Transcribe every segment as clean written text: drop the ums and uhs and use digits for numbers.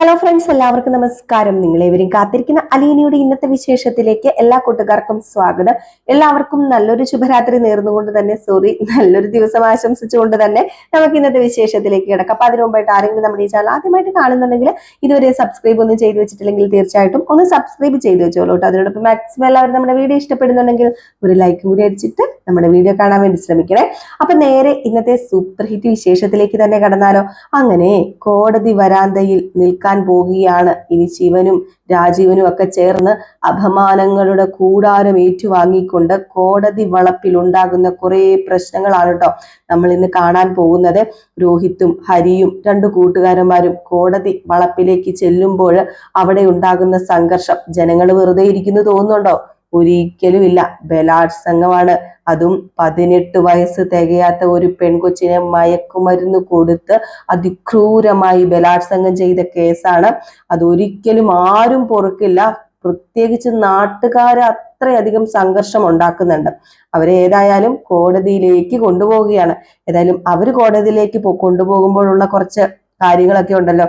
Hello friends, എല്ലാവർക്കും നമസ്കാരം. നിങ്ങളേവരും കാത്തിരിക്കുന്ന അലീനയുടെ ഇന്നത്തെ വിശേഷത്തിലേക്ക് എല്ലാ കൂട്ടുകാർക്കും സ്വാഗതം. എല്ലാവർക്കും നല്ലൊരു ശുഭരാത്രി നേർന്നുകൊണ്ട് തന്നെ നല്ലൊരു ദിവസം ആശംസിച്ചുകൊണ്ട് തന്നെ നമുക്ക് ഇന്നത്തെ വിശേഷത്തിലേക്ക് കിടക്കാം. അപ്പൊ അതിനു മുമ്പായിട്ട് ആരെങ്കിലും നമ്മുടെ ഈ ചാനൽ ആദ്യമായിട്ട് കാണുന്നുണ്ടെങ്കിൽ ഇതുവരെ സബ്സ്ക്രൈബ് ഒന്നും ചെയ്തു വെച്ചിട്ടില്ലെങ്കിൽ തീർച്ചയായിട്ടും ഒന്ന് സബ്സ്ക്രൈബ് ചെയ്ത് വെച്ചോളൂ. അതിനോടൊപ്പം മാക്സിമം എല്ലാവരും നമ്മുടെ വീഡിയോ ഇഷ്ടപ്പെടുന്നുണ്ടെങ്കിൽ ഒരു ലൈക്കും കൂടി അടിച്ചിട്ട് നമ്മുടെ വീഡിയോ കാണാൻ വേണ്ടി ശ്രമിക്കണേ. അപ്പൊ നേരെ ഇന്നത്തെ സൂപ്പർ ഹിറ്റ് വിശേഷത്തിലേക്ക് തന്നെ കടന്നാലോ. അങ്ങനെ കോടതി വരാന്തയിൽ നിൽക്കാൻ പോവുകയാണ് ഇനി ശിവനും രാജീവനും ഒക്കെ ചേർന്ന് അപമാനങ്ങളുടെ കൂടാരം ഏറ്റുവാങ്ങിക്കൊണ്ട് കോടതി വളപ്പിൽ ഉണ്ടാകുന്ന കുറെ പ്രശ്നങ്ങളാണ് കേട്ടോ നമ്മൾ ഇന്ന് കാണാൻ പോകുന്നത്. രോഹിത്തും ഹരിയും രണ്ടു കൂട്ടുകാരന്മാരും കോടതി വളപ്പിലേക്ക് ചെല്ലുമ്പോൾ അവിടെ ഉണ്ടാകുന്ന സംഘർഷം ജനങ്ങൾ വെറുതെ ഇരിക്കുന്നു തോന്നുന്നുണ്ടോ? ഒരിക്കലുമില്ല. ബലാത്സംഗമാണ്. അതും 18 വയസ്സ് തികയാത്ത ഒരു പെൺകൊച്ചിനെ മയക്കുമരുന്ന് കൊടുത്ത് അതിക്രൂരമായി ബലാത്സംഗം ചെയ്ത കേസാണ്. അതൊരിക്കലും ആരും പൊറുക്കില്ല. പ്രത്യേകിച്ച് നാട്ടുകാർ അത്രയധികം സംഘർഷം ഉണ്ടാക്കുന്നുണ്ട്. അവരെ ഏതായാലും കോടതിയിലേക്ക് കൊണ്ടുപോവുകയാണ്. ഏതായാലും അവര് കോടതിയിലേക്ക് കൊണ്ടുപോകുമ്പോഴുള്ള കുറച്ച് കാര്യങ്ങളൊക്കെ ഉണ്ടല്ലോ.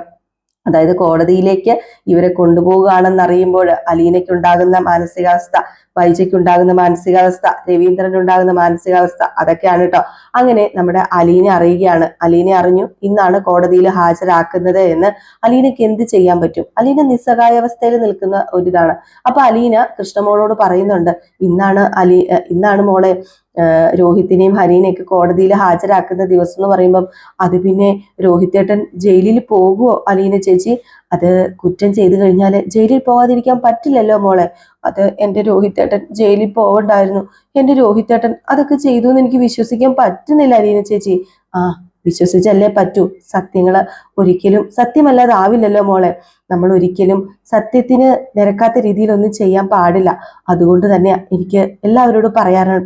അതായത് കോടതിയിലേക്ക് ഇവരെ കൊണ്ടുപോവുകയാണെന്ന് അറിയുമ്പോൾ അലീനയ്ക്ക് ഉണ്ടാകുന്ന മാനസികാവസ്ഥ, വൈജയ്ക്ക് ഉണ്ടാകുന്ന മാനസികാവസ്ഥ, രവീന്ദ്രന് ഉണ്ടാകുന്ന മാനസികാവസ്ഥ, അതൊക്കെയാണ് കേട്ടോ. അങ്ങനെ നമ്മുടെ അലീന അറിയുകയാണ്. അലീന അറിഞ്ഞു ഇന്നാണ് കോടതിയിൽ ഹാജരാക്കുന്നത് എന്ന്. അലീനയ്ക്ക് എന്ത് ചെയ്യാൻ പറ്റും? അലീന നിസ്സഹായാവസ്ഥയിൽ നിൽക്കുന്ന ഒരിതാണ്. അപ്പൊ അലീന കൃഷ്ണമോളോട് പറയുന്നുണ്ട്, ഇന്നാണ് മോളെ രോഹിത്തിനെയും ഹരീനെയൊക്കെ കോടതിയിൽ ഹാജരാക്കുന്ന ദിവസം എന്ന് പറയുമ്പം അത് പിന്നെ രോഹിത്തേട്ടൻ ജയിലിൽ പോകുമോ അലീന ചേച്ചി? അത് കുറ്റം ചെയ്തു കഴിഞ്ഞാൽ ജയിലിൽ പോകാതിരിക്കാൻ പറ്റില്ലല്ലോ മോളെ. അത് എൻ്റെ രോഹിത്തേട്ടൻ ജയിലിൽ പോകണ്ടായിരുന്നു. എൻ്റെ രോഹിത്തേട്ടൻ അതൊക്കെ ചെയ്തു എന്ന് എനിക്ക് വിശ്വസിക്കാൻ പറ്റുന്നില്ല അലീന ചേച്ചി. വിശ്വസിച്ചല്ലേ പറ്റൂ. സത്യങ്ങള് ഒരിക്കലും സത്യമല്ലാതാവില്ലല്ലോ മോളെ. നമ്മൾ ഒരിക്കലും സത്യത്തിന് നിരക്കാത്ത രീതിയിലൊന്നും ചെയ്യാൻ പാടില്ല. അതുകൊണ്ട് തന്നെയാ എനിക്ക് എല്ലാവരോടും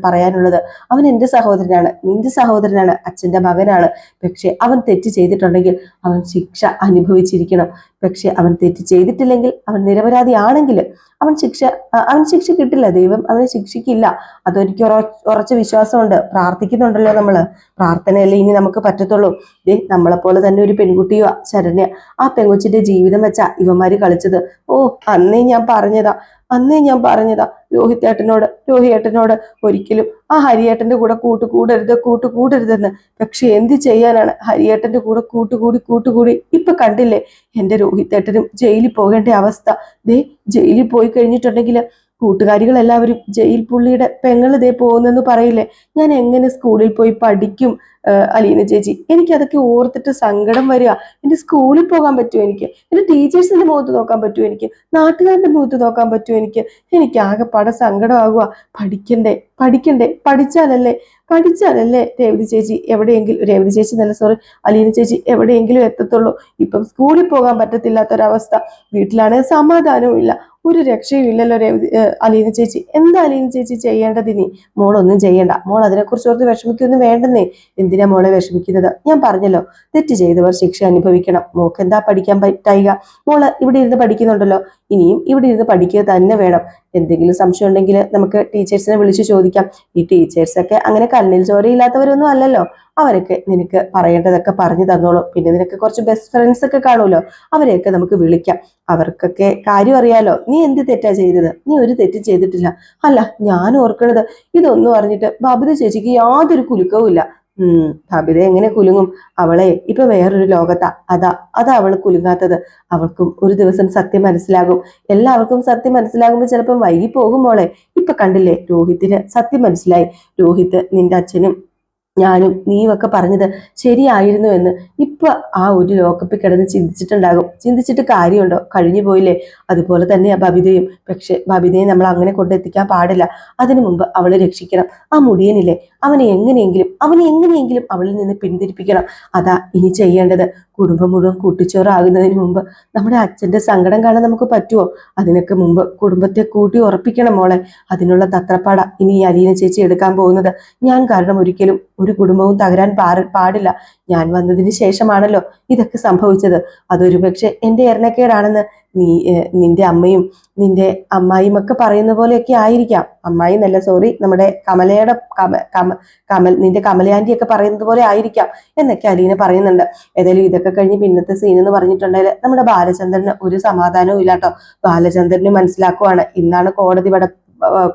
പറയാനുള്ളത്. അവൻ എൻ്റെ സഹോദരനാണ്, നിന്റെ സഹോദരനാണ്, അച്ഛൻ്റെ മകനാണ്. പക്ഷെ അവൻ തെറ്റ് ചെയ്തിട്ടുണ്ടെങ്കിൽ അവൻ ശിക്ഷ അനുഭവിച്ചിരിക്കണം. പക്ഷെ അവൻ തെറ്റ് ചെയ്തിട്ടില്ലെങ്കിൽ, അവൻ നിരപരാധിയാണെങ്കിൽ അവൻ ശിക്ഷ കിട്ടില്ല. ദൈവം അവനെ ശിക്ഷിക്കില്ല. അതെനിക്ക് ഉറച്ച വിശ്വാസമുണ്ട്. പ്രാർത്ഥിക്കുന്നുണ്ടല്ലോ നമ്മള്. പ്രാർത്ഥനയല്ലേ ഇനി നമുക്ക് പറ്റത്തുള്ളൂ. നമ്മളെപ്പോലെ തന്നെ ഒരു പെൺകുട്ടിയോ ശരണ്യ, ആ പെൺകുച്ചിന്റെ ജീവിതം വെച്ചാ ഇവന്മാര് കളിച്ചത്. അന്നേ ഞാൻ പറഞ്ഞതാ രോഹിയേട്ടനോട് ഒരിക്കലും ആ ഹരിയേട്ടന്റെ കൂടെ കൂട്ടുകൂടരുതെന്ന്. പക്ഷെ എന്ത് ചെയ്യാനാണ്? ഹരിയേട്ടന്റെ കൂടെ കൂട്ടുകൂടി ഇപ്പൊ കണ്ടില്ലേ എന്റെ രോഹിത്തേട്ടനും ജയിലിൽ പോകേണ്ട അവസ്ഥ. ജയിലിൽ പോയി കഴിഞ്ഞിട്ടുണ്ടെങ്കിൽ കൂട്ടുകാരികൾ എല്ലാവരും ജയിൽ പുള്ളിയുടെ പെങ്ങൾ പോകുന്നെന്ന് പറയില്ലേ. ഞാൻ എങ്ങനെ സ്കൂളിൽ പോയി പഠിക്കും അലീന ചേച്ചി? എനിക്ക് അതൊക്കെ ഓർത്തിട്ട് സങ്കടം വരിക. എന്റെ സ്കൂളിൽ പോകാൻ പറ്റുമോ? എന്റെ ടീച്ചേഴ്സിന്റെ മുഖത്ത് നോക്കാൻ പറ്റുമോ? നാട്ടുകാരുടെ മുഖത്ത് നോക്കാൻ പറ്റുമോ? എനിക്ക് ആകെപ്പാടെ സങ്കടമാകുക. പഠിക്കണ്ടേ? പഠിച്ചാലല്ലേ രേവതി ചേച്ചി അലീന ചേച്ചി എവിടെയെങ്കിലും എത്തത്തുള്ളൂ. ഇപ്പം സ്കൂളിൽ പോകാൻ പറ്റത്തില്ലാത്തൊരവസ്ഥ. വീട്ടിലാണെങ്കിൽ സമാധാനവും ഇല്ല, ഒരു രക്ഷയും ഇല്ലല്ലോ അലീന ചേച്ചി. എന്താ അലീന ചേച്ചി ചെയ്യേണ്ടത്? ഇനി മോളൊന്നും ചെയ്യണ്ട. മോൾ അതിനെക്കുറിച്ച് ഓർത്ത് വിഷമിക്കൊന്നും വേണ്ടെന്നേ. എന്തിനാ മോളെ വിഷമിക്കുന്നത്? ഞാൻ പറഞ്ഞല്ലോ, തെറ്റ് ചെയ്തവർ ശിക്ഷ അനുഭവിക്കണം. മോക്ക് എന്താ പഠിക്കാൻ പറ്റായിക? മോള് ഇവിടെ ഇരുന്ന് പഠിക്കുന്നുണ്ടല്ലോ, ഇനിയും ഇവിടെ ഇരുന്ന് പഠിക്കുക തന്നെ വേണം. എന്തെങ്കിലും സംശയം ഉണ്ടെങ്കിൽ നമുക്ക് ടീച്ചേഴ്സിനെ വിളിച്ചു ചോദിക്കാം. ഈ ടീച്ചേഴ്സൊക്കെ അങ്ങനെ കണ്ണിൽ ചോരയില്ലാത്തവരൊന്നും അല്ലല്ലോ. അവരൊക്കെ നിനക്ക് പറയേണ്ടതൊക്കെ പറഞ്ഞു തന്നോളൂ. പിന്നെ നിനക്ക് കുറച്ച് ബെസ്റ്റ് ഫ്രണ്ട്സ് ഒക്കെ കാണുമല്ലോ, അവരെയൊക്കെ നമുക്ക് വിളിക്കാം. അവർക്കൊക്കെ കാര്യം അറിയാലോ. നീ എന്ത് തെറ്റാ ചെയ്തത്? നീ ഒരു തെറ്റ് ചെയ്തിട്ടില്ല. അല്ല, ഞാൻ ഓർക്കണത് ഇതൊന്നും അറിഞ്ഞിട്ട് ബബിത ചേച്ചിക്ക് യാതൊരു കുലുക്കവും ഇല്ല. ബബിത എങ്ങനെ കുലുങ്ങും? അവളെ ഇപ്പൊ വേറൊരു ലോകത്താ. അതാ അവള് കുലുങ്ങാത്തത്. അവൾക്കും ഒരു ദിവസം സത്യം മനസ്സിലാകും. എല്ലാവർക്കും സത്യം മനസ്സിലാകുമ്പോൾ ചിലപ്പം വൈകി പോകും മോളെ. ഇപ്പൊ കണ്ടില്ലേ, രോഹിത്തിന് സത്യം മനസ്സിലായി. രോഹിത്ത് നിന്റെ അച്ഛനും ഞാനും നീയും ഒക്കെ പറഞ്ഞത് ശരിയായിരുന്നു എന്ന് ഇപ്പൊ ആ ഒരു ലോക്കപ്പിൽ കിടന്ന് ചിന്തിച്ചിട്ട് കാര്യമുണ്ടോ? കഴിഞ്ഞു പോയില്ലേ. അതുപോലെ തന്നെയാ ബബിതയും. പക്ഷെ ബബിതയെ നമ്മൾ അങ്ങനെ കൊണ്ടെത്തിക്കാൻ പാടില്ല. അതിനു മുമ്പ് അവളെ രക്ഷിക്കണം. ആ മുടിയനില്ലേ, അവനെ എങ്ങനെയെങ്കിലും അവളിൽ നിന്ന് പിന്തിരിപ്പിക്കണം. അതാ ഇനി ചെയ്യേണ്ടത്. കുടുംബം മുഴുവൻ കൂട്ടിച്ചോറാകുന്നതിന് മുമ്പ് നമ്മുടെ അച്ഛന്റെ സങ്കടം കാണാൻ നമുക്ക് പറ്റുമോ? അതിനൊക്കെ മുമ്പ് കുടുംബത്തെ കൂട്ടി ഉറപ്പിക്കണം മോളെ. അതിനുള്ള തത്രപ്പാടാ ഇനി ഈ അലീന ചേച്ചി എടുക്കാൻ പോകുന്നത്. ഞാൻ കാരണം ഒരിക്കലും ഒരു കുടുംബവും തകരാൻ പാടില്ല. ഞാൻ വന്നതിന് ശേഷമാണല്ലോ ഇതൊക്കെ സംഭവിച്ചത്. അതൊരു പക്ഷെ എന്റെ എരണക്കേടാണെന്ന് നിന്റെ അമ്മയും നിന്റെ അമ്മായിയും ഒക്കെ പറയുന്ന പോലെയൊക്കെ ആയിരിക്കാം. അമ്മായി എന്നല്ല, സോറി, നമ്മുടെ നിന്റെ കമലയാന്റി ഒക്കെ പറയുന്നത് പോലെ ആയിരിക്കാം എന്നൊക്കെ അലീന പറയുന്നുണ്ട്. ഏതായാലും ഇതൊക്കെ ഇതൊക്കെ കഴിഞ്ഞ് പിന്നത്തെ സീൻ എന്ന് പറഞ്ഞിട്ടുണ്ടെങ്കിൽ നമ്മുടെ ബാലചന്ദ്രന് ഒരു സമാധാനവും ഇല്ലാട്ടോ. ബാലചന്ദ്രന് മനസ്സിലാക്കുവാണ് ഇന്നാണ്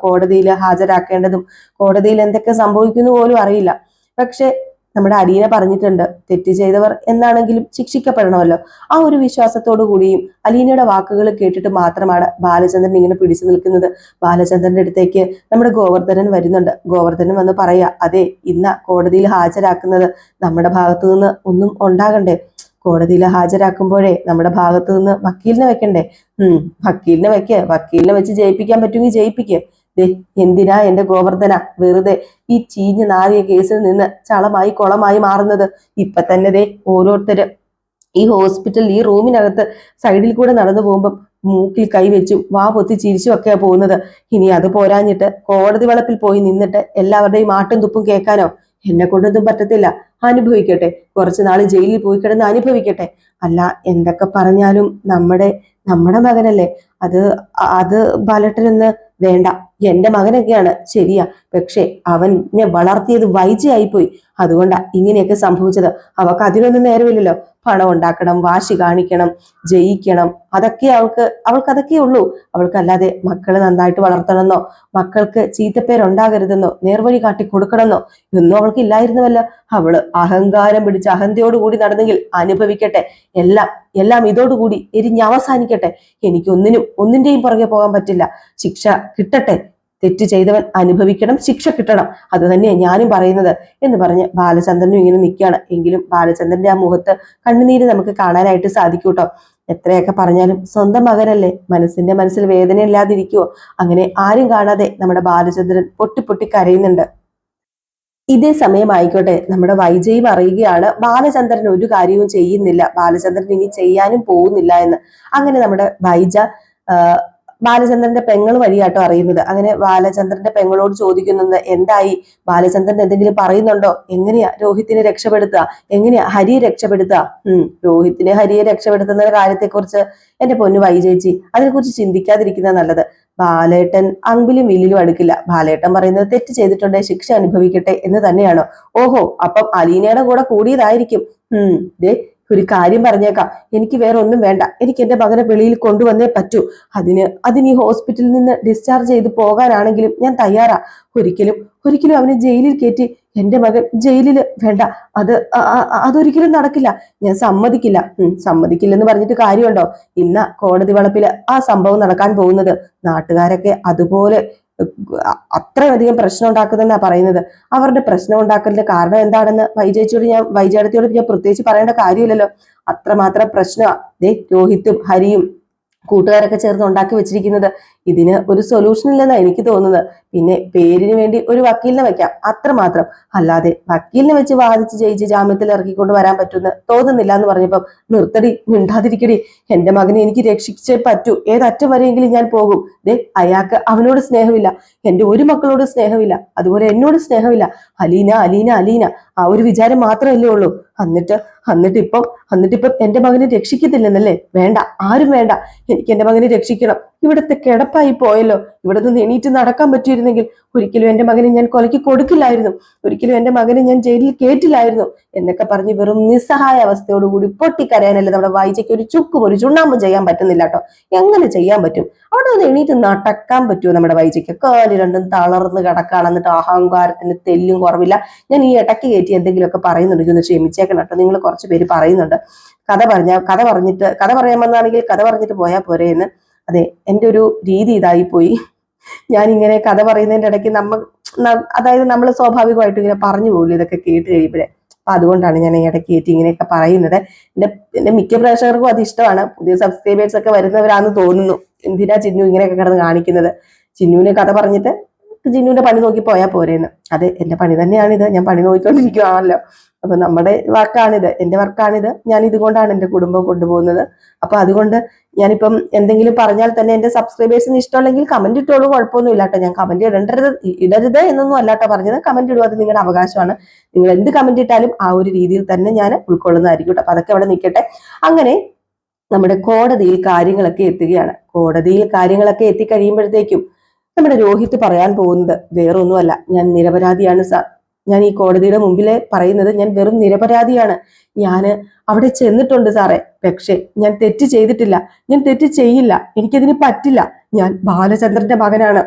കോടതിയിൽ ഹാജരാക്കേണ്ടതും, കോടതിയിൽ എന്തൊക്കെ സംഭവിക്കുന്നു പോലും അറിയില്ല. പക്ഷെ നമ്മുടെ അലീന പറഞ്ഞിട്ടുണ്ട് തെറ്റ് ചെയ്തവർ എന്നാണെങ്കിലും ശിക്ഷിക്കപ്പെടണമല്ലോ. ആ ഒരു വിശ്വാസത്തോടു കൂടിയും അലീനയുടെ വാക്കുകൾ കേട്ടിട്ട് മാത്രമാണ് ബാലചന്ദ്രൻ ഇങ്ങനെ പിടിച്ചു നിൽക്കുന്നത്. ബാലചന്ദ്രന്റെ അടുത്തേക്ക് നമ്മുടെ ഗോവർദ്ധനൻ വരുന്നുണ്ട്. ഗോവർദ്ധനൻ വന്ന് പറയാ, അതെ ഇന്ന കോടതിയിൽ ഹാജരാക്കുന്നത് നമ്മുടെ ഭാഗത്തു നിന്ന് ഒന്നും ഉണ്ടാകണ്ടേ, കോടതിയിൽ ഹാജരാക്കുമ്പോഴേ നമ്മുടെ ഭാഗത്തു നിന്ന് വക്കീലിനെ വെക്കണ്ടേ. വക്കീലിനെ വെച്ച് ജയിപ്പിക്കാൻ പറ്റുമെങ്കിൽ ജയിപ്പിക്കുക. എന്തിനാ എന്റെ ഗോവർദ്ധന വെറുതെ ഈ ചീഞ്ഞ് നാറിയ കേസിൽ നിന്ന് ചളമായി കുളമായി മാറുന്നത്? ഇപ്പൊ തന്നെ ഓരോരുത്തര് ഈ ഹോസ്പിറ്റൽ ഈ റൂമിനകത്ത് സൈഡിൽ കൂടെ നടന്നു പോകുമ്പം മൂക്കിൽ കൈവച്ചും വാ പൊത്തി ചിരിച്ചും ഒക്കെയാ പോകുന്നത്. ഇനി അത് പോരാഞ്ഞിട്ട് കോടതി വളപ്പിൽ പോയി നിന്നിട്ട് എല്ലാവരുടെയും ആട്ടും തുപ്പും കേൾക്കാനോ? എന്നെ കൊണ്ടൊന്നും പറ്റത്തില്ല. അനുഭവിക്കട്ടെ, കുറച്ചു നാൾ ജയിലിൽ പോയി കിടന്ന് അനുഭവിക്കട്ടെ. അല്ല എന്തൊക്കെ പറഞ്ഞാലും നമ്മുടെ മകനല്ലേ. അത് ബാലേട്ടനെന്ന് വേണ്ട, എന്റെ മകനൊക്കെയാണ് ശരിയാ. പക്ഷെ അവനെ വളർത്തിയത് വൈജയായിപ്പോയി. അതുകൊണ്ടാ ഇങ്ങനെയൊക്കെ സംഭവിച്ചത്. അവൾക്ക് അതിനൊന്നും നേരമില്ലല്ലോ. പണം ഉണ്ടാക്കണം, വാശി കാണിക്കണം, ജയിക്കണം, അതൊക്കെ അവൾക്ക് അതൊക്കെ ഉള്ളൂ. അവൾക്കല്ലാതെ മക്കളെ നന്നായിട്ട് വളർത്തണമെന്നോ മക്കൾക്ക് ചീത്തപ്പേരുണ്ടാകരുതെന്നോ നേർവഴി കാട്ടി കൊടുക്കണമെന്നോ ഒന്നും അവൾക്ക് ഇല്ലായിരുന്നുവല്ലോ. അവള് അഹങ്കാരം പിടിച്ച് അഹന്തയോട് കൂടി നടന്നെങ്കിൽ അനുഭവിക്കട്ടെ. എല്ലാം ഇതോടുകൂടി അവസാനിക്കട്ടെ. ഒന്നിന്റെയും പുറകെ പോകാൻ പറ്റില്ല. ശിക്ഷ കിട്ടട്ടെ. തെറ്റ് ചെയ്തവൻ അനുഭവിക്കണം, ശിക്ഷ കിട്ടണം. അത് തന്നെയാണ് ഞാനും പറയുന്നത് എന്ന് പറഞ്ഞ് ബാലചന്ദ്രനും ഇങ്ങനെ നിൽക്കുകയാണ്. എങ്കിലും ബാലചന്ദ്രന്റെ ആ മുഖത്ത് കണ്ണുനീര് നമുക്ക് കാണാനായിട്ട് സാധിക്കൂട്ടോ. എത്രയൊക്കെ പറഞ്ഞാലും സ്വന്തം മകനല്ലേ, മനസ്സിൽ വേദന ഇല്ലാതിരിക്കുവോ? അങ്ങനെ ആരും കാണാതെ നമ്മുടെ ബാലചന്ദ്രൻ പൊട്ടി കരയുന്നുണ്ട്. ഇതേ സമയമായിക്കോട്ടെ നമ്മുടെ വൈജയും അറിയുകയാണ് ബാലചന്ദ്രൻ ഒരു കാര്യവും ചെയ്യുന്നില്ല, ബാലചന്ദ്രൻ ഇനി ചെയ്യാനും പോകുന്നില്ല എന്ന്. അങ്ങനെ നമ്മുടെ വൈജ ബാലചന്ദ്രന്റെ പെങ്ങൾ വഴിയാട്ടോ അറിയുന്നത്. അങ്ങനെ ബാലചന്ദ്രന്റെ പെങ്ങളോട് ചോദിക്കുന്നത്, എന്തായി, ബാലചന്ദ്രൻ എന്തെങ്കിലും പറയുന്നുണ്ടോ? എങ്ങനെയാ രോഹിത്തിനെ രക്ഷപ്പെടുത്തുക, എങ്ങനെയാ ഹരിയെ രക്ഷപ്പെടുത്തുക? ഹരിയെ രക്ഷപ്പെടുത്തുന്ന കാര്യത്തെക്കുറിച്ച് എന്റെ പൊന്നു വൈജേച്ചി അതിനെക്കുറിച്ച് ചിന്തിക്കാതിരിക്കുന്നത് നല്ലത്. ബാലേട്ടൻ അമ്പിലും വില്ലിലും അടുക്കില്ല. ബാലേട്ടൻ പറയുന്നത് തെറ്റ് ചെയ്തിട്ടുണ്ടെങ്കിൽ ശിക്ഷ അനുഭവിക്കട്ടെ എന്ന് തന്നെയാണോ? ഓഹോ, അപ്പം അലീനയുടെ കൂടെ കൂടിയതായിരിക്കും. ഒരു കാര്യം പറഞ്ഞേക്കാം, എനിക്ക് വേറെ ഒന്നും വേണ്ട. എനിക്ക് എന്റെ മകനെ വെളിയിൽ കൊണ്ടുവന്നേ പറ്റൂ. അതിന് ഈ ഹോസ്പിറ്റലിൽ നിന്ന് ഡിസ്ചാർജ് ചെയ്ത് പോകാനാണെങ്കിലും ഞാൻ തയ്യാറാ. ഒരിക്കലും അവനെ ജയിലിൽ കയറ്റി എന്റെ മകൻ ജയിലിൽ വേണ്ട, അതൊരിക്കലും നടക്കില്ല. ഞാൻ സമ്മതിക്കില്ലെന്ന് പറഞ്ഞിട്ട് കാര്യമുണ്ടോ? ഇന്ന കോടതി വളപ്പില് ആ സംഭവം നടക്കാൻ പോകുന്നത്. നാട്ടുകാരൊക്കെ അതുപോലെ അത്രയധികം പ്രശ്നം ഉണ്ടാക്കുന്നെന്നാ പറയുന്നത്. അവരുടെ പ്രശ്നം ഉണ്ടാക്കലിന്റെ കാരണം എന്താണെന്ന് വൈജയടത്തിയോട് ഞാൻ പ്രത്യേകിച്ച് പറയേണ്ട കാര്യമില്ലല്ലോ. അത്രമാത്രം പ്രശ്നമാണ് രോഹിത്തും ഹരിയും കൂട്ടുകാരൊക്കെ ചേർന്ന് ഉണ്ടാക്കി വെച്ചിരിക്കുന്നത്. ഇതിന് ഒരു സൊല്യൂഷൻ ഇല്ലെന്നാണ് എനിക്ക് തോന്നുന്നത്. പിന്നെ പേരിന് വേണ്ടി ഒരു വക്കീലിനെ വെക്കാം, അത്രമാത്രം. അല്ലാതെ വക്കീലിനെ വെച്ച് വാദിച്ച് ജയിച്ച് ജാമ്യത്തിൽ ഇറക്കിക്കൊണ്ട് വരാൻ പറ്റുമെന്ന് തോന്നുന്നില്ല എന്ന് പറഞ്ഞപ്പം, നിർത്തടി, മിണ്ടാതിരിക്കടി, എന്റെ മകനെ എനിക്ക് രക്ഷിച്ചേ പറ്റൂ. ഏതറ്റം വരെയെങ്കിലും ഞാൻ പോകും. അയാൾക്ക് അവനോട് സ്നേഹമില്ല, എന്റെ ഒരു മക്കളോട് സ്നേഹമില്ല, അതുപോലെ എന്നോട് സ്നേഹമില്ല. അലീന അലീന അലീന ആ ഒരു വിചാരം മാത്രമല്ലേ ഉള്ളൂ. എന്നിട്ടിപ്പം എന്റെ മകനെ രക്ഷിക്കത്തില്ലെന്നല്ലേ? വേണ്ട, ആരും വേണ്ട. എനിക്ക് എന്റെ മകനെ രക്ഷിക്കണം. ഇവിടുത്തെ കിടപ്പായി പോയല്ലോ. ഇവിടെ നിന്ന് എണീറ്റ് നടക്കാൻ പറ്റിയിരുന്നെങ്കിൽ ഒരിക്കലും എന്റെ മകനെ ഞാൻ കൊലയ്ക്ക് കൊടുക്കില്ലായിരുന്നു, ഒരിക്കലും എന്റെ മകനെ ഞാൻ ജയിലിൽ കേട്ടില്ലായിരുന്നു എന്നൊക്കെ പറഞ്ഞ് വെറും നിസ്സഹായ അവസ്ഥയോടുകൂടി പൊട്ടിക്കരയാനല്ലേ നമ്മുടെ വൈജയ്ക്ക് ഒരു ചുണ്ണാമ്പും ചെയ്യാൻ പറ്റുന്നില്ല കേട്ടോ. എങ്ങനെ ചെയ്യാൻ പറ്റും? അവിടെ ഒന്ന് എണീറ്റ് നടക്കാൻ പറ്റുമോ നമ്മുടെ വൈജയ്ക്ക്? കാല് രണ്ടും തളർന്ന് കിടക്കാണ്. എന്നിട്ട് അഹങ്കാരത്തിന് തെല്ലും കുറവില്ല. ഞാൻ ഈ ഇടയ്ക്ക് കയറ്റി എന്തെങ്കിലുമൊക്കെ പറയുന്നുണ്ട്, ഒന്ന് ക്ഷമിച്ചേക്കണം കേട്ടോ. നിങ്ങൾ കുറച്ച് പേര് പറയുന്നുണ്ട് കഥ പറയാമെന്നാണെങ്കിൽ കഥ പറഞ്ഞിട്ട് പോയാൽ പോരെ എന്ന്. അതെ, എൻ്റെ ഒരു രീതി ഇതായി പോയി. ഞാൻ ഇങ്ങനെ കഥ പറയുന്നതിന്റെ ഇടയ്ക്ക് അതായത് നമ്മൾ സ്വാഭാവികമായിട്ടും ഇങ്ങനെ പറഞ്ഞു പോകില്ല ഇതൊക്കെ കേട്ട് കഴിയുമ്പോഴേ. അപ്പൊ അതുകൊണ്ടാണ് ഞാൻ ഇടയ്ക്ക് കയറ്റി ഇങ്ങനെയൊക്കെ പറയുന്നത്. എന്റെ മിക്ക പ്രേക്ഷകർക്കും അത് ഇഷ്ടമാണ്. പുതിയ സബ്സ്ക്രൈബേഴ്സ് ഒക്കെ വരുന്നവരാന്ന് തോന്നുന്നു. എന്തിനാ ചിന്നു ഇങ്ങനെയൊക്കെ കിടന്ന് കാണിക്കുന്നത്? ചിന്നുവിന് കഥ പറഞ്ഞിട്ട് ചിന്നുവിന്റെ പണി നോക്കി പോയാൽ പോരേന്ന്. അതെ, എന്റെ പണി തന്നെയാണിത്. ഞാൻ പണി നോക്കിക്കൊണ്ടിരിക്കുകയാണല്ലോ. അപ്പൊ നമ്മുടെ വർക്കാണിത്, എന്റെ വർക്കാണിത്. ഞാൻ ഇതുകൊണ്ടാണ് എന്റെ കുടുംബം കൊണ്ടുപോകുന്നത്. അപ്പൊ അതുകൊണ്ട് ഞാനിപ്പം എന്തെങ്കിലും പറഞ്ഞാൽ തന്നെ എന്റെ സബ്സ്ക്രൈബേഴ്സിന് ഇഷ്ടമല്ലെങ്കിൽ കമന്റ് ഇട്ടോളൂ, കുഴപ്പമൊന്നുമില്ല കേട്ടോ. ഞാൻ കമന്റ് ഇടരുത് എന്നൊന്നും അല്ലാട്ടോ പറഞ്ഞത്. കമന്റ് ഇടുക, അത് നിങ്ങളുടെ അവകാശമാണ്. നിങ്ങൾ എന്ത് കമന്റ് ഇട്ടാലും ആ ഒരു രീതിയിൽ തന്നെ ഞാൻ ഉൾക്കൊള്ളുന്നതായിരിക്കും കേട്ടോ. അപ്പൊ അതൊക്കെ അവിടെ നിൽക്കട്ടെ. അങ്ങനെ നമ്മുടെ കോടതിയിൽ കാര്യങ്ങളൊക്കെ എത്തുകയാണ്. കോടതിയിൽ കാര്യങ്ങളൊക്കെ എത്തിക്കഴിയുമ്പോഴത്തേക്കും നമ്മുടെ രോഹിത് പറയാൻ പോകുന്നത് വേറൊന്നുമല്ല, ഞാൻ നിരപരാധിയാണ് സാർ, ഞാൻ ഈ കോടതിയുടെ മുമ്പിലെ പറയുന്നത് ഞാൻ വെറും നിരപരാധിയാണ്. ഞാൻ അവിടെ ചെന്നിട്ടുണ്ട് സാറേ, പക്ഷെ ഞാൻ തെറ്റ് ചെയ്തിട്ടില്ല, ഞാൻ തെറ്റ് ചെയ്യില്ല, എനിക്കതിന് പറ്റില്ല. ഞാൻ ബാലചന്ദ്രന്റെ മകനാണ്,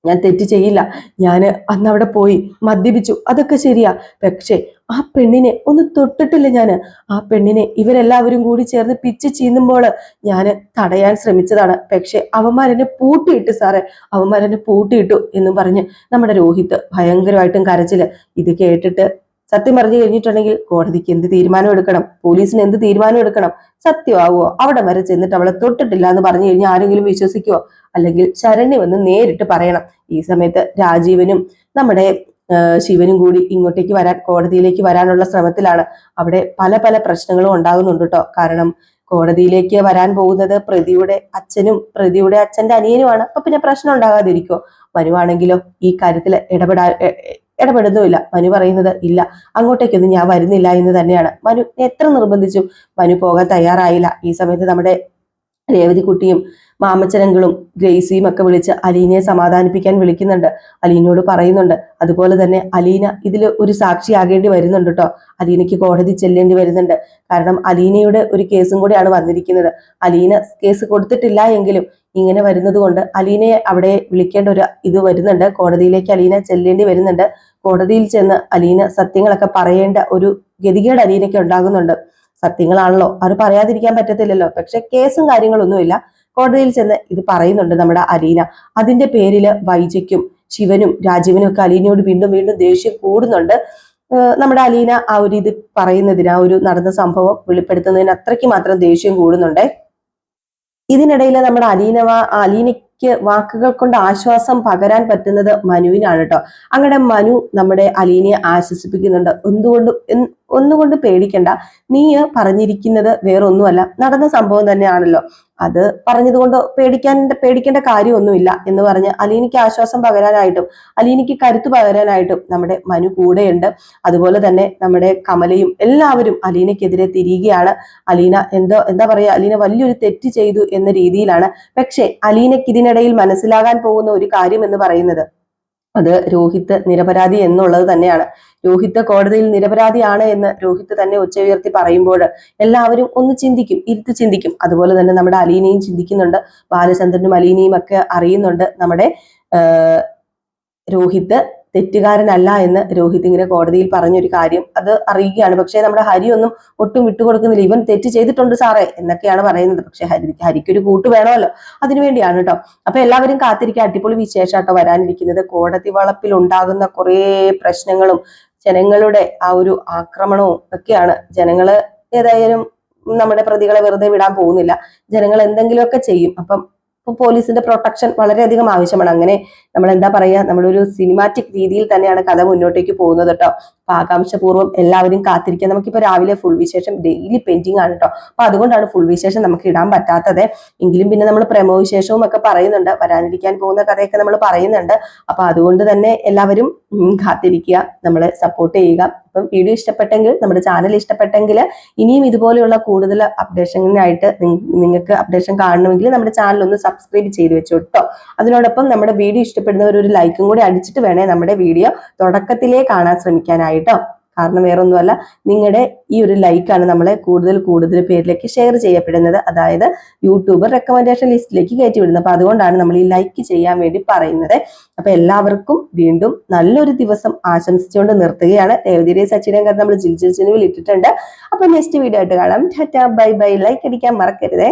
ഞാൻ തെറ്റ് ചെയ്യില്ല. ഞാൻ അന്ന് അവിടെ പോയി മദ്യപിച്ചു, അതൊക്കെ ശരിയാ. പക്ഷെ ആ പെണ്ണിനെ ഒന്ന് തൊട്ടിട്ടില്ല ഞാന്. ആ പെണ്ണിനെ ഇവരെല്ലാവരും കൂടി ചേർന്ന് പിച്ച് ചീന്തുമ്പോൾ ഞാൻ തടയാൻ ശ്രമിച്ചതാണ്. പക്ഷെ അവന്മാരെന്നെ പൂട്ടിയിട്ടു സാറേ, അവന്മാരെന്നെ പൂട്ടിയിട്ടു എന്നും പറഞ്ഞ് നമ്മുടെ രോഹിത്ത് ഭയങ്കരമായിട്ടും കരച്ചില്. ഇത് കേട്ടിട്ട് സത്യം പറഞ്ഞു കഴിഞ്ഞിട്ടുണ്ടെങ്കിൽ കോടതിക്ക് എന്ത് തീരുമാനം എടുക്കണം, പോലീസിന് എന്ത് തീരുമാനം എടുക്കണം? സത്യമാവോ? അവിടെ വരെ ചെന്നിട്ട് അവളെ തൊട്ടിട്ടില്ല എന്ന് പറഞ്ഞു കഴിഞ്ഞാൽ ആരെങ്കിലും വിശ്വസിക്കുവോ? അല്ലെങ്കിൽ ശരണ്യ വന്ന് നേരിട്ട് പറയണം. ഈ സമയത്ത് രാജീവനും നമ്മുടെ ശിവനും കൂടി ഇങ്ങോട്ടേക്ക് വരാൻ, കോടതിയിലേക്ക് വരാനുള്ള ശ്രമത്തിലാണ്. അവിടെ പല പല പ്രശ്നങ്ങളും ഉണ്ടാകുന്നുണ്ട് കേട്ടോ. കാരണം കോടതിയിലേക്ക് വരാൻ പോകുന്നത് പ്രതിയുടെ അച്ഛനും പ്രതിയുടെ അച്ഛന്റെ അനിയനുമാണ്. അപ്പൊ പിന്നെ പ്രശ്നം ഉണ്ടാകാതിരിക്കോ? മനുവാണെങ്കിലോ ഈ കാര്യത്തിൽ ഇടപെടുന്നുമില്ല. മനു പറയുന്നത് ഇല്ല, അങ്ങോട്ടേക്കൊന്നും ഞാൻ വരുന്നില്ല എന്ന് തന്നെയാണ്. മനു എത്ര നിർബന്ധിച്ചും മനു പോകാൻ തയ്യാറായില്ല. ഈ സമയത്ത് നമ്മുടെ രേവതിക്കുട്ടിയും മാമച്ചനങ്ങളും ഗ്രേസിയും ഒക്കെ വിളിച്ച് അലീനയെ സമാധാനിപ്പിക്കാൻ വിളിക്കുന്നുണ്ട്. അലീനയോട് പറയുന്നുണ്ട്. അതുപോലെ തന്നെ അലീന ഇതിൽ ഒരു സാക്ഷിയാകേണ്ടി വരുന്നുണ്ട് കേട്ടോ. അലീനയ്ക്ക് കോടതി ചെല്ലേണ്ടി വരുന്നുണ്ട്. കാരണം അലീനയുടെ ഒരു കേസും കൂടെയാണ് വന്നിരിക്കുന്നത്. അലീന കേസ് കൊടുത്തിട്ടില്ല എങ്കിലും ഇങ്ങനെ വരുന്നത് കൊണ്ട് അലീനയെ അവിടെ വിളിക്കേണ്ട ഒരു ഇത് വരുന്നുണ്ട്. കോടതിയിലേക്ക് അലീന ചെല്ലേണ്ടി വരുന്നുണ്ട്. കോടതിയിൽ ചെന്ന് അലീന സത്യങ്ങളൊക്കെ പറയേണ്ട ഒരു ഗതികേട് അലീനയ്ക്ക് ഉണ്ടാകുന്നുണ്ട്. സത്യങ്ങളാണല്ലോ, അത് പറയാതിരിക്കാൻ പറ്റത്തില്ലല്ലോ. പക്ഷെ കേസും കാര്യങ്ങളൊന്നുമില്ല. കോടതിയിൽ ചെന്ന് ഇത് പറയുന്നുണ്ട് നമ്മുടെ അലീന. അതിന്റെ പേരില് വൈജയ്ക്കും ശിവനും രാജീവനും ഒക്കെ അലീനയോട് വീണ്ടും വീണ്ടും ദേഷ്യം കൂടുന്നുണ്ട്. നമ്മുടെ അലീന ആ ഒരു ഇത് പറയുന്നതിന്, ആ ഒരു നടന്ന സംഭവം വെളിപ്പെടുത്തുന്നതിന് അത്രയ്ക്ക് മാത്രം ദേഷ്യം കൂടുന്നുണ്ട്. ഇതിനിടയിൽ നമ്മുടെ അലീനയ്ക്ക് വാക്കുകൾ കൊണ്ട് ആശ്വാസം പകരാൻ പറ്റുന്നത് മനുവിനാണ് കേട്ടോ. അങ്ങനെ മനു നമ്മുടെ അലീനയെ ആശ്വസിപ്പിക്കുന്നുണ്ട്. ഒന്നുകൊണ്ട് പേടിക്കണ്ട, നീ പറഞ്ഞിരിക്കുന്നത് വേറൊന്നുമല്ല, നടന്ന സംഭവം തന്നെയാണല്ലോ, അത് പറഞ്ഞതുകൊണ്ട് പേടിക്കേണ്ട കാര്യമൊന്നുമില്ല എന്ന് പറഞ്ഞ് അലീനയ്ക്ക് ആശ്വാസം പകരാനായിട്ടും അലീനയ്ക്ക് കരുത്ത് പകരാനായിട്ടും നമ്മുടെ മനു കൂടെയുണ്ട്. അതുപോലെ തന്നെ നമ്മുടെ കമലയും എല്ലാവരും അലീനയ്ക്കെതിരെ തിരിയുകയാണ്. അലീന എന്താ പറയാ, അലീന വലിയൊരു തെറ്റ് ചെയ്തു എന്ന രീതിയിലാണ്. പക്ഷെ അലീനയ്ക്ക് ഇതിനിടയിൽ മനസ്സിലാകാൻ പോകുന്ന ഒരു കാര്യം എന്ന് പറയുന്നത് അത് രോഹിത്ത് നിരപരാധി എന്നുള്ളത് തന്നെയാണ്. രോഹിത്ത് കോടതിയിൽ നിരപരാധിയാണ് എന്ന് രോഹിത്ത് തന്നെ ഉച്ച ഉയർത്തി പറയുമ്പോൾ എല്ലാവരും ഒന്ന് ഇരുത്തി ചിന്തിക്കും. അതുപോലെ തന്നെ നമ്മുടെ അലീനയും ചിന്തിക്കുന്നുണ്ട്. ബാലചന്ദ്രനും അലീനയും ഒക്കെ അറിയുന്നുണ്ട് നമ്മുടെ രോഹിത്ത് തെറ്റുകാരനല്ല എന്ന്. രോഹിത് ഇങ്ങനെ കോടതിയിൽ പറഞ്ഞൊരു കാര്യം അത് അറിയുകയാണ്. പക്ഷെ നമ്മുടെ ഹരി ഒന്നും ഒട്ടും വിട്ടുകൊടുക്കുന്നില്ല. ഇവൻ തെറ്റ് ചെയ്തിട്ടുണ്ട് സാറേ എന്നൊക്കെയാണ് പറയുന്നത്. പക്ഷെ ഹരിക്കൊരു കൂട്ട് വേണമല്ലോ, അതിനുവേണ്ടിയാണ് കേട്ടോ. അപ്പൊ എല്ലാവരും കാത്തിരിക്കുക. അടിപൊളി വിശേഷമാട്ടോ വരാനിരിക്കുന്നത്. കോടതി വളപ്പിൽ ഉണ്ടാകുന്ന കുറെ പ്രശ്നങ്ങളും ജനങ്ങളുടെ ആ ഒരു ആക്രമണവും ഒക്കെയാണ്. ജനങ്ങള് ഏതായാലും നമ്മുടെ പ്രതികളെ വെറുതെ വിടാൻ പോകുന്നില്ല. ജനങ്ങൾ എന്തെങ്കിലുമൊക്കെ ചെയ്യും. അപ്പം പോലീസിന്റെ പ്രൊട്ടക്ഷൻ വളരെയധികം ആവശ്യമാണ്. അങ്ങനെ നമ്മൾ എന്താ പറയാ, നമ്മളൊരു സിനിമാറ്റിക് രീതിയിൽ തന്നെയാണ് കഥ മുന്നോട്ടേക്ക് പോകുന്നത് കേട്ടോ. അപ്പൊ ആകാംക്ഷപൂർവ്വം എല്ലാവരും കാത്തിരിക്കുക. നമുക്കിപ്പോ രാവിലെ ഫുൾ വിശേഷം ഡെയിലി പെൻഡിങ് ആണ് കേട്ടോ. അപ്പൊ അതുകൊണ്ടാണ് ഫുൾ വിശേഷം നമുക്ക് ഇടാൻ പറ്റാത്തത്. എങ്കിലും പിന്നെ നമ്മൾ പ്രമോ വിശേഷവും ഒക്കെ പറയുന്നുണ്ട്, വരാനിരിക്കാൻ പോകുന്ന കഥയൊക്കെ നമ്മൾ പറയുന്നുണ്ട്. അപ്പൊ അതുകൊണ്ട് തന്നെ എല്ലാവരും കാത്തിരിക്കുക, നമ്മളെ സപ്പോർട്ട് ചെയ്യുക. അപ്പം വീഡിയോ ഇഷ്ടപ്പെട്ടെങ്കിൽ, നമ്മുടെ ചാനൽ ഇഷ്ടപ്പെട്ടെങ്കിൽ ഇനിയും ഇതുപോലെയുള്ള കൂടുതൽ അപ്ഡേഷനായിട്ട് നിങ്ങൾക്ക് അപ്ഡേഷൻ കാണണമെങ്കിൽ നമ്മുടെ ചാനൽ ഒന്ന് സബ്സ്ക്രൈബ് ചെയ്ത് വെച്ചു കേട്ടോ. അതിനോടൊപ്പം നമ്മുടെ വീഡിയോ ഇഷ്ടപ്പെടുന്നവർ ഒരു ലൈക്കും കൂടി അടിച്ചിട്ട് വേണേ നമ്മുടെ വീഡിയോ തുടക്കത്തിലേ കാണാൻ ശ്രമിക്കാനായിട്ടോ. കാരണം വേറൊന്നുമല്ല, നിങ്ങളുടെ ഈ ഒരു ലൈക്കാണ് നമ്മളെ കൂടുതൽ പേരിലേക്ക് ഷെയർ ചെയ്യപ്പെടുന്നത്. അതായത് യൂട്യൂബർ റെക്കമെൻഡേഷൻ ലിസ്റ്റിലേക്ക് കയറ്റി വിടുന്നത്. അപ്പൊ അതുകൊണ്ടാണ് നമ്മൾ ഈ ലൈക്ക് ചെയ്യാൻ വേണ്ടി പറയുന്നത്. അപ്പൊ എല്ലാവർക്കും വീണ്ടും നല്ലൊരു ദിവസം ആശംസിച്ചുകൊണ്ട് നിർത്തുകയാണ്. രേവതിയുടെ സച്ചിയുടെ കഥ നമ്മൾ ജിൽജിൽ സിനിമയിൽ ഇട്ടിട്ടുണ്ട്. അപ്പൊ നെക്സ്റ്റ് വീഡിയോ ആയിട്ട് കാണാം. Tata, bye bye. ലൈക്ക് അടിക്കാൻ മറക്കരുതേ.